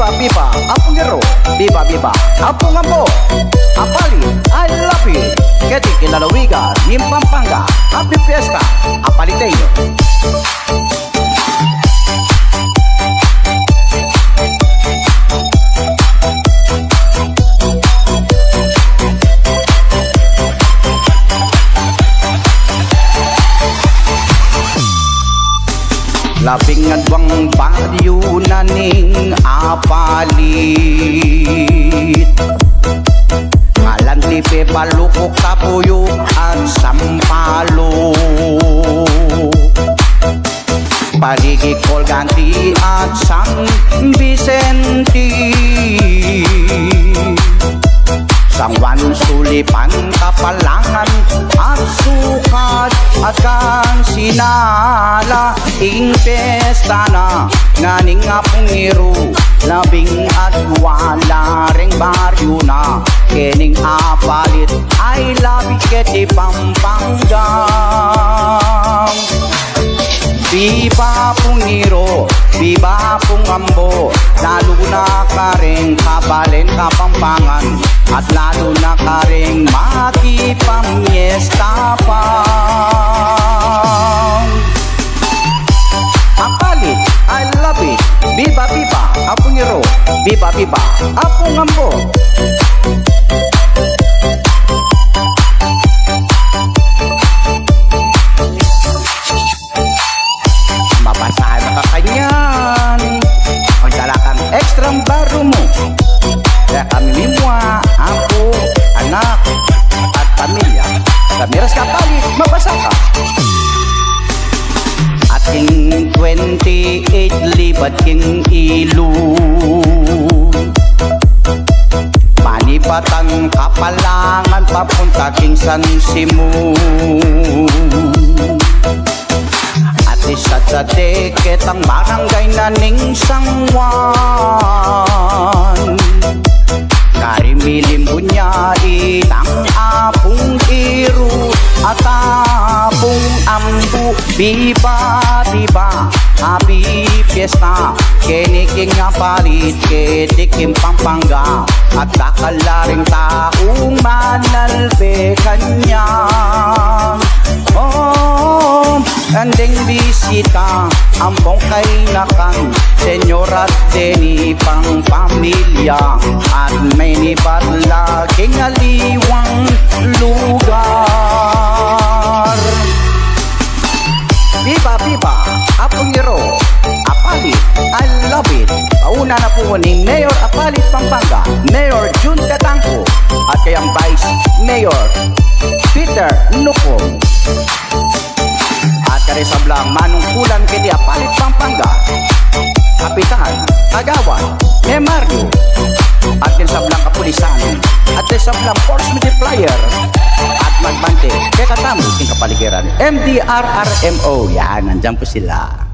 Viva, viva, Apong Hero. Viva, viva, Apong Ambo. Apali, I love you. Keti kinalawiga, ning Pampanga. Happy Fiesta, Apaliteño. Labing adwang baryo na ning apalit, Kalantipe, Balukok, Tapuyok at Sampalo, Parigi, Colganti at San Vicente, San Juan, Sulipan, Kapalangan at Sukat at Kansinala. Ing pesta na nganing Apong Hero, labing at wala ring baryo na kening apalit. I love you, Keti Pampanga. Viva Apong Hero, viva Apong Ambo. Lalo na ka rin kabalin Kapampangan, at lalo na ka rin makipamiesta pa. Apalit, I love it. Viva, viva Apong Hero. Viva, viva Apong Ambo. Mabasahan na kakanyan. Magdala kang ekstrang baro mo. Kaya kami mimwa, apo, anak, at pamilya. Kamiras kapalit, mabasa ka. Ating 28 libat king ilog, Panipatang Kapalangan papunta king San Simon. At isa't sa tiket ang barangay na ning San Juan, Karimilim bunyai ang Apong Hero at Apong Ambo. Viva, viva, happy fiesta, keniking apalit, ketiking Pampanga, at kakalaring taong manalbe kanya. Oh, anding bisita, ampong kainakan, Senyora Deni pang pamilya, at may nibat laging aliwang lugar. Viva, viva Apong Hero, Apalit, I love it. Pauna na po ni Mayor Apalit Pampanga, Mayor Jun Tatangco, at kayang Vice Mayor Peter Nupong, at karisablang manungkulan kiti Apalit Pampanga, Kapitan Kagawan Mario, at kinsablang kapulisan, at kinsablang force multiplier, at magbante kaya katamo yung kapaligiran MDRRMO. Yan, nandyan po sila.